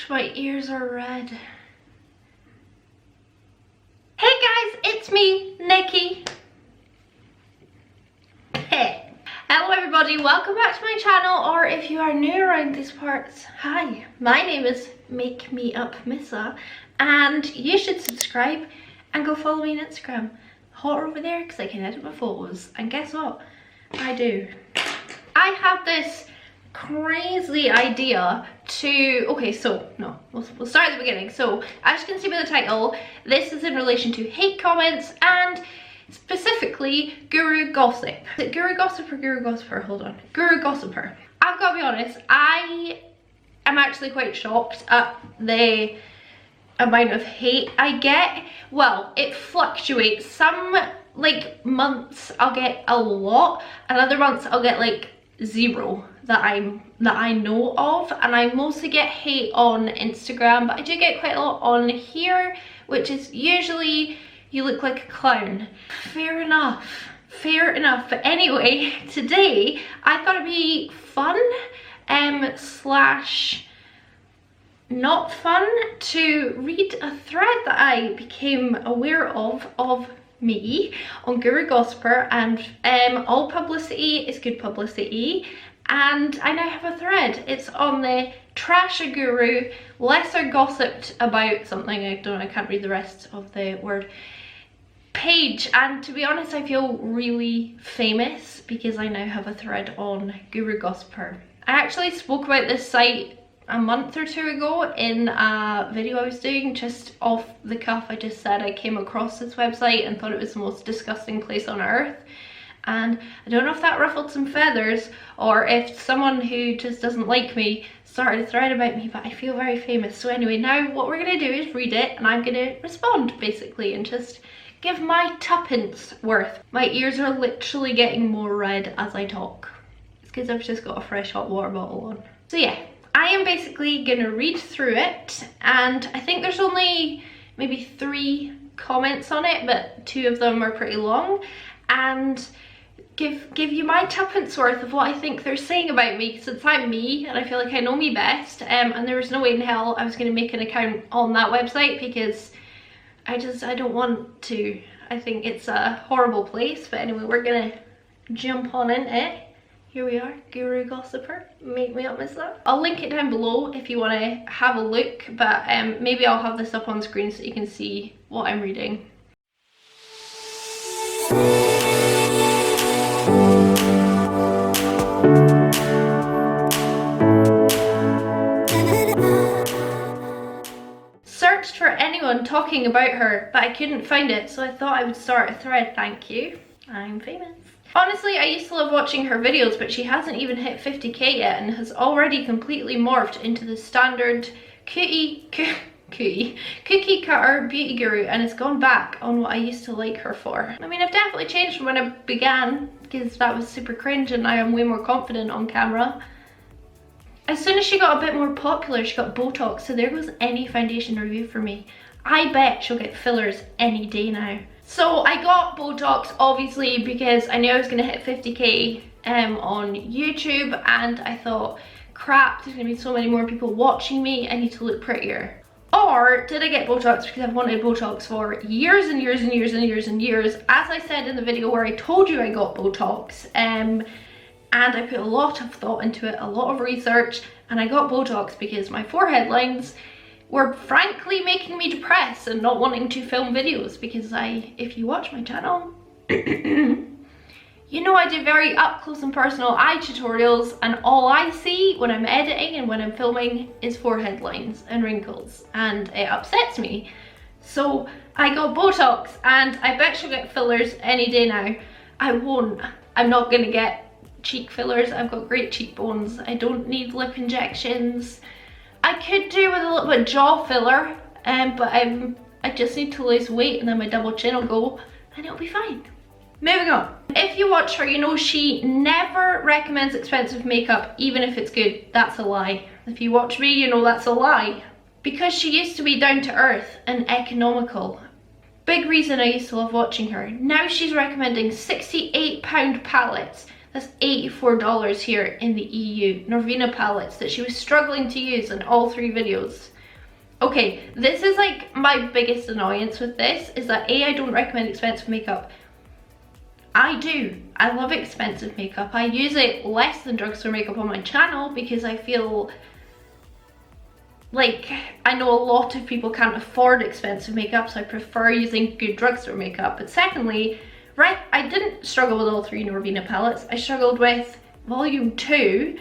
My ears are red. Hey guys, it's me, Nikki. Hey. Hello everybody, welcome back to my channel, or if you are new around these parts, hi. My name is Makemeupmissa, and you should subscribe and go follow me on Instagram. Hot over there because I can edit my photos, and guess what? I do. I have this crazy idea to, we'll start at the beginning. So as you can see by the title, this is in relation to hate comments and specifically guru gossip. Is it guru gossip or guru gossiper? Hold on. Guru gossiper. I've got to be honest, I am actually quite shocked at the amount of hate I get. Well, it fluctuates. Some like months I'll get a lot, and other months I'll get like zero that I know of, and I mostly get hate on Instagram, but I do get quite a lot on here, which is usually you look like a clown. Fair enough, but anyway, today I thought it'd be fun slash not fun to read a thread that I became aware of me on Guru Gossiper, and all publicity is good publicity, and I now have a thread. It's on the trash a guru, lesser gossiped about something, I can't read the rest of the word, page, and to be honest I feel really famous because I now have a thread on Guru Gossiper. I actually spoke about this site a month or two ago in a video I was doing, just off the cuff. I just said I came across this website and thought it was the most disgusting place on earth, and I don't know if that ruffled some feathers or if someone who just doesn't like me started a thread about me, but I feel very famous. So anyway, now what we're gonna do is read it, and I'm gonna respond basically and just give my tuppence worth. My ears are literally getting more red as I talk. It's because I've just got a fresh hot water bottle on. So yeah, I am basically gonna read through it, and I think there's only maybe 3 comments on it, but 2 of them are pretty long, and give you my tuppence worth of what I think they're saying about me, since I'm me and I feel like I know me best, and there was no way in hell I was gonna make an account on that website because I don't want to. I think it's a horrible place, but anyway, we're gonna jump on into it. Here we are, Guru Gossiper, Makemeupmissa. I'll link it down below if you want to have a look, but maybe I'll have this up on screen so you can see what I'm reading. Searched for anyone talking about her, but I couldn't find it, so I thought I would start a thread. Thank you. I'm famous. Honestly, I used to love watching her videos, but she hasn't even hit 50k yet and has already completely morphed into the standard cookie cutter beauty guru, and it's gone back on what I used to like her for. I mean, I've definitely changed from when I began, because that was super cringe, and now I'm way more confident on camera. As soon as she got a bit more popular, she got Botox, so there goes any foundation review for me. I bet she'll get fillers any day now. So I got Botox obviously because I knew I was gonna hit 50k on YouTube, and I thought, crap, there's gonna be so many more people watching me, I need to look prettier. Or did I get Botox because I've wanted Botox for years and years and years and years and years, as I said in the video where I told you I got Botox, and I put a lot of thought into it, a lot of research, and I got Botox because my forehead lines were frankly making me depressed and not wanting to film videos, because if you watch my channel, you know I do very up close and personal eye tutorials, and all I see when I'm editing and when I'm filming is forehead lines and wrinkles, and it upsets me. So I got Botox, and I bet she'll get fillers any day now. I won't. I'm not gonna get cheek fillers. I've got great cheekbones. I don't need lip injections. I could do with a little bit of jaw filler, but I just need to lose weight and then my double chin will go and it'll be fine. Moving on. If you watch her, you know she never recommends expensive makeup, even if it's good. That's a lie. If you watch me, you know that's a lie. Because she used to be down to earth and economical. Big reason I used to love watching her. Now she's recommending £68 palettes That's $84 here in the EU. Norvina palettes that she was struggling to use in all 3 videos. Okay, this is like my biggest annoyance with this, is that A, I don't recommend expensive makeup. I do. I love expensive makeup. I use it less than drugstore makeup on my channel because I feel like I know a lot of people can't afford expensive makeup, so I prefer using good drugstore makeup. But secondly, right, I didn't struggle with all 3 Norvina palettes. I struggled with volume 2.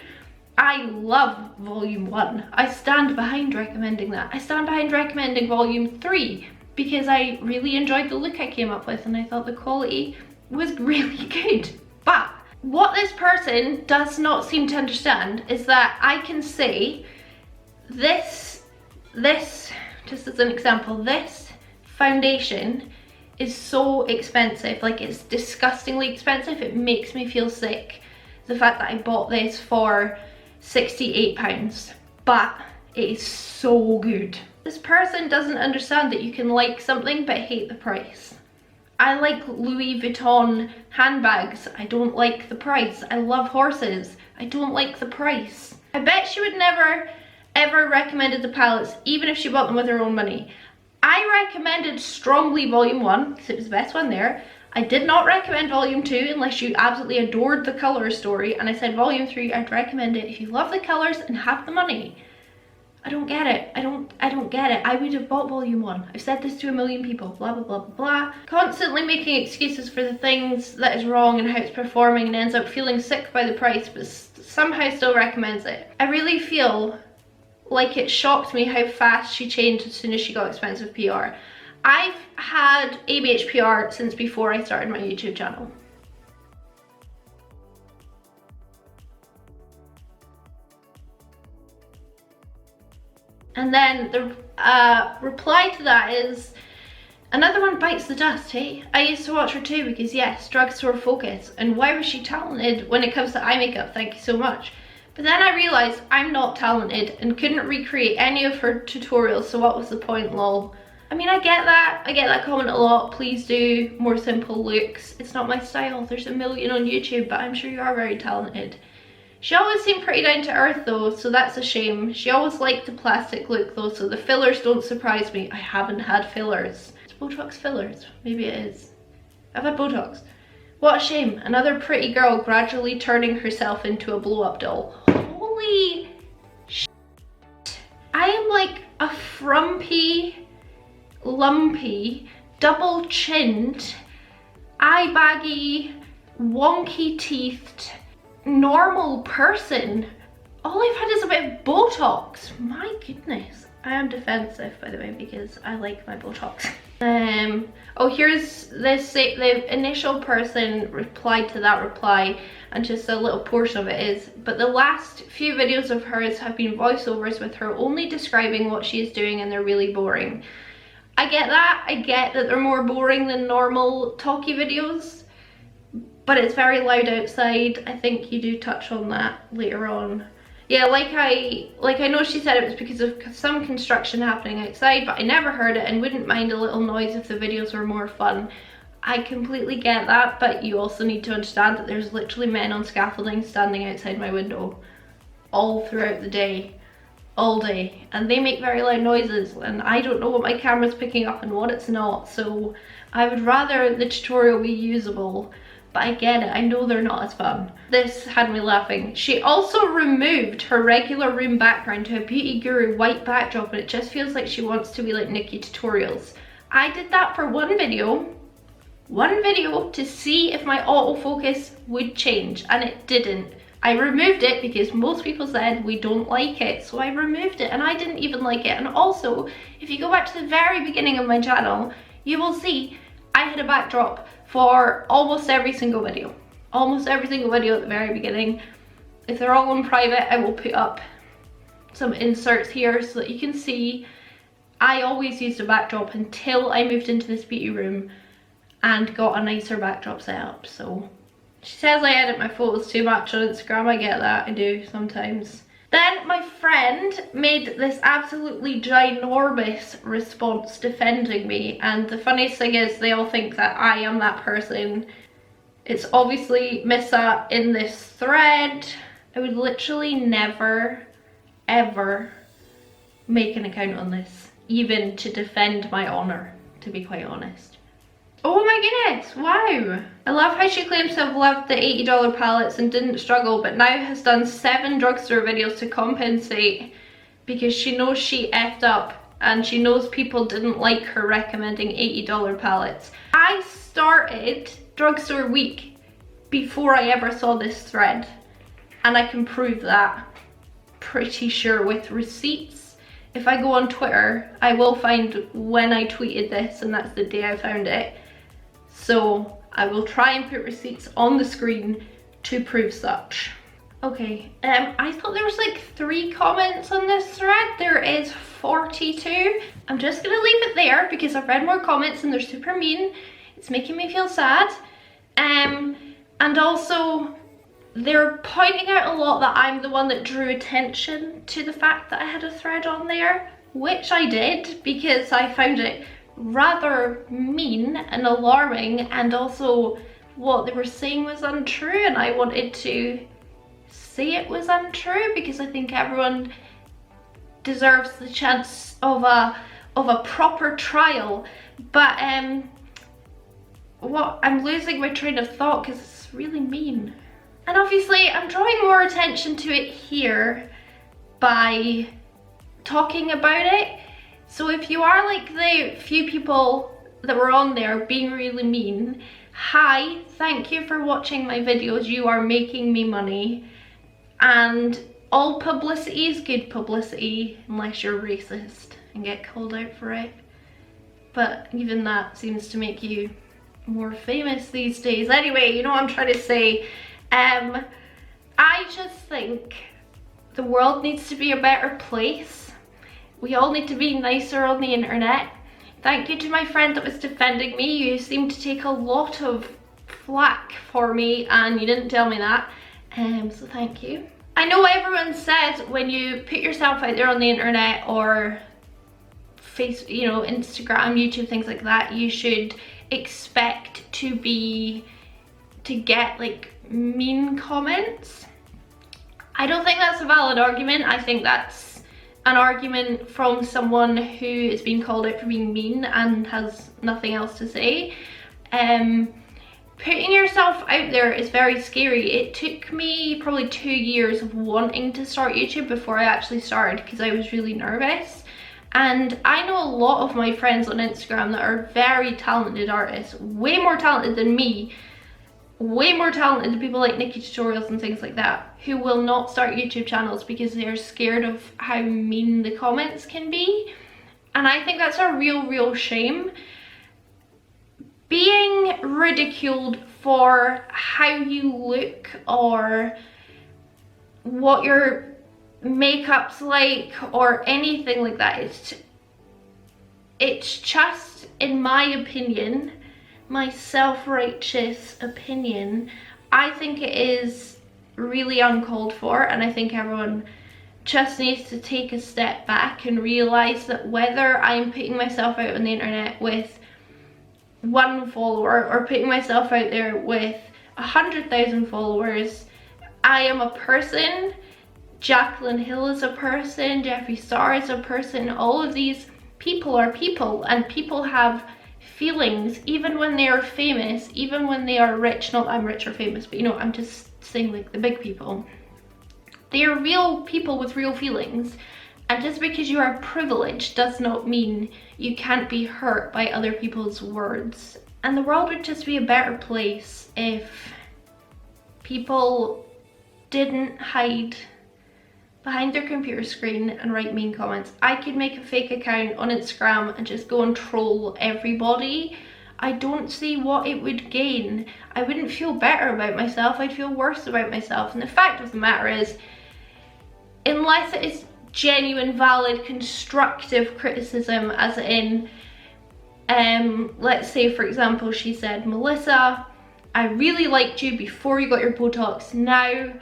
I love volume 1. I stand behind recommending that. I stand behind recommending volume 3 because I really enjoyed the look I came up with and I thought the quality was really good. But what this person does not seem to understand is that I can say this, just as an example, this foundation is so expensive. Like, it's disgustingly expensive. It makes me feel sick, the fact that I bought this for £68, but it is so good. This person doesn't understand that you can like something but hate the price. I like Louis Vuitton handbags. I don't like the price. I love horses. I don't like the price. I bet she would never ever recommended the palettes, even if she bought them with her own money. I recommended strongly volume 1 because it was the best one there. I did not recommend volume 2 unless you absolutely adored the colour story, and I said volume 3 I'd recommend it if you love the colours and have the money. I don't get it. I don't get it. I would have bought volume 1. I've said this to a million people. Blah blah blah blah blah. Constantly making excuses for the things that is wrong and how it's performing, and ends up feeling sick by the price, but somehow still recommends it. I really feel like it shocked me how fast she changed as soon as she got expensive PR. I've had ABH PR since before I started my YouTube channel. And then the reply to that is, another one bites the dust, hey? I used to watch her too because yes, drugstore focus. And why was she talented when it comes to eye makeup? Thank you so much. But then I realised I'm not talented and couldn't recreate any of her tutorials, so what was the point, lol? I mean, I get that comment a lot. Please do more simple looks. It's not my style. There's a million on YouTube, but I'm sure you are very talented. She always seemed pretty down to earth though, so that's a shame. She always liked the plastic look though, so the fillers don't surprise me. I haven't had fillers. It's Botox fillers. Maybe it is. I've had Botox. What a shame. Another pretty girl gradually turning herself into a blow-up doll. Holy shit. I am like a frumpy, lumpy, double-chinned, eye-baggy, wonky-teethed, normal person. All I've had is a bit of Botox. My goodness. I am defensive, by the way, because I like my Botox. Oh, here's this, the initial person replied to that reply, and just a little portion of it is, but the last few videos of hers have been voiceovers with her only describing what she is doing, and they're really boring. I get that. I get that they're more boring than normal talky videos, but it's very loud outside. I think you do touch on that later on. Yeah, like I know she said it was because of some construction happening outside, but I never heard it and wouldn't mind a little noise if the videos were more fun. I completely get that, but you also need to understand that there's literally men on scaffolding standing outside my window all throughout the day, all day, and they make very loud noises, and I don't know what my camera's picking up and what it's not, so I would rather the tutorial be usable. But I get it, I know they're not as fun. This had me laughing. She also removed her regular room background to a Beauty Guru white backdrop, and it just feels like she wants to be like Nikki Tutorials. I did that for one video to see if my autofocus would change, and it didn't. I removed it because most people said we don't like it, so I removed it, and I didn't even like it. And also, if you go back to the very beginning of my channel, you will see I had a backdrop for almost every single video. Almost every single video at the very beginning. If they're all on private, I will put up some inserts here so that you can see I always used a backdrop until I moved into this beauty room and got a nicer backdrop set up. So she says I edit my photos too much on Instagram. I get that, I do sometimes. Then my friend made this absolutely ginormous response defending me, and the funniest thing is they all think that I am that person It's obviously Missa in this thread. I would literally never, ever make an account on this, even to defend my honour, to be quite honest. Oh my goodness, wow. I love how she claims to have loved the $80 palettes and didn't struggle, but now has done 7 drugstore videos to compensate because she knows she effed up and she knows people didn't like her recommending $80 palettes. I started drugstore week before I ever saw this thread, and I can prove that pretty sure with receipts. If I go on Twitter, I will find when I tweeted this, and that's the day I found it. So I will try and put receipts on the screen to prove such. Okay, I thought there was like 3 comments on this thread. There is 42. I'm just gonna leave it there because I've read more comments and they're super mean. It's making me feel sad. And also, they're pointing out a lot that I'm the one that drew attention to the fact that I had a thread on there, which I did because I found it rather mean and alarming, and also what they were saying was untrue, and I wanted to say it was untrue because I think everyone deserves the chance of a proper trial. But I'm losing my train of thought because it's really mean. And obviously I'm drawing more attention to it here by talking about it. So if you are like the few people that were on there being really mean, hi, thank you for watching my videos, you are making me money. And all publicity is good publicity unless you're racist and get called out for it. But even that seems to make you more famous these days. Anyway, you know what I'm trying to say. I just think the world needs to be a better place. We all need to be nicer on the internet. Thank you to my friend that was defending me. You seem to take a lot of flack for me and you didn't tell me that. So thank you. I know everyone says when you put yourself out there on the internet or Instagram, YouTube, things like that, you should expect to get like mean comments. I don't think that's a valid argument. I think that's an argument from someone who is being called out for being mean and has nothing else to say. Putting yourself out there is very scary. It took me probably 2 years of wanting to start YouTube before I actually started because I was really nervous. And I know a lot of my friends on Instagram that are very talented artists, way more talented than me, way more talented than people like Nikki Tutorials and things like that, who will not start YouTube channels because they're scared of how mean the comments can be. And I think that's a real shame. Being ridiculed for how you look or what your makeup's like or anything like that, it's just, in my opinion, my self-righteous opinion, I think it is really uncalled for, and I think everyone just needs to take a step back and realize that whether I'm putting myself out on the internet with 1 follower or putting myself out there with 100,000 followers, I am a person. Jacqueline Hill is a person, Jeffree Star is a person. All of these people are people, and people have feelings even when they are famous, even when they are rich. Not that I'm rich or famous, but you know, I'm just saying like the big people. They are real people with real feelings, and just because you are privileged does not mean you can't be hurt by other people's words. And the world would just be a better place if people didn't hide behind their computer screen and write mean comments. I could make a fake account on Instagram and just go and troll everybody. I don't see what it would gain. I wouldn't feel better about myself, I'd feel worse about myself. And the fact of the matter is, unless it is genuine, valid, constructive criticism, as in, let's say for example, she said, Melissa, I really liked you before you got your Botox. Now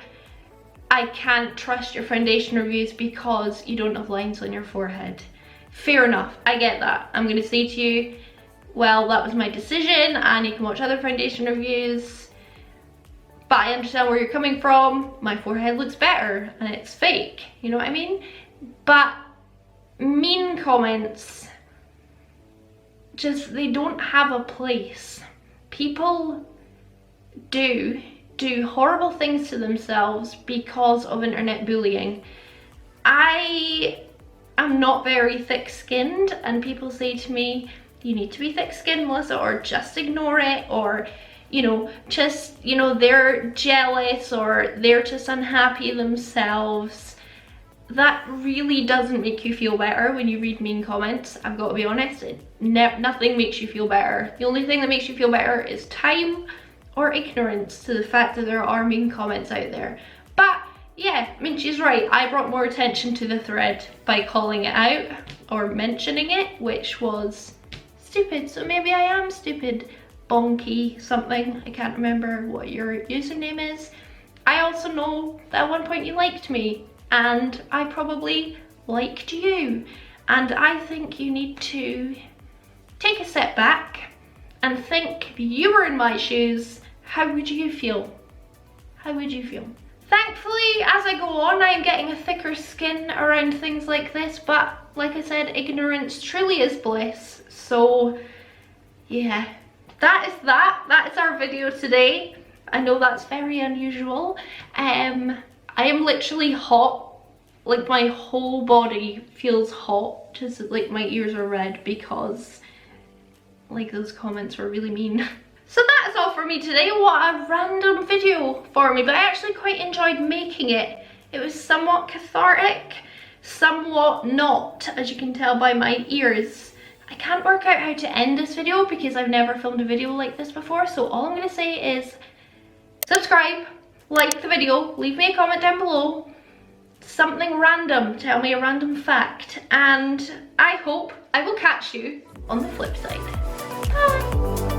I can't trust your foundation reviews because you don't have lines on your forehead. Fair enough, I get that. I'm gonna say to you, well, that was my decision and you can watch other foundation reviews. but I understand where you're coming from. My forehead looks better and it's fake, you know what I mean? But mean comments, just, they don't have a place. People do horrible things to themselves because of internet bullying. I am not very thick-skinned, and people say to me, you need to be thick-skinned, Melissa, or just ignore it, or, you know, just, you know, they're jealous or they're just unhappy themselves. That really doesn't make you feel better when you read mean comments. I've got to be honest, nothing makes you feel better. The only thing that makes you feel better is time or ignorance to the fact that there are mean comments out there. But yeah, I mean, she's right. I brought more attention to the thread by calling it out or mentioning it, which was stupid. So maybe I am stupid, bonky something. I can't remember what your username is. I also know that at one point you liked me, and I probably liked you. And I think you need to take a step back and think, if you were in my shoes, how would you feel? How would you feel? Thankfully, as I go on, I am getting a thicker skin around things like this, but like I said, ignorance truly is bliss. So yeah, that is our video today. I know that's very unusual. I am literally hot, like my whole body feels hot, just like my ears are red because like those comments were really mean. So that is all for me today. What a random video for me, but I actually quite enjoyed making it. It was somewhat cathartic, somewhat not, as you can tell by my ears. I can't work out how to end this video because I've never filmed a video like this before, so all I'm going to say is subscribe, like the video, leave me a comment down below, something random, tell me a random fact, and I hope I will catch you on the flip side. Bye!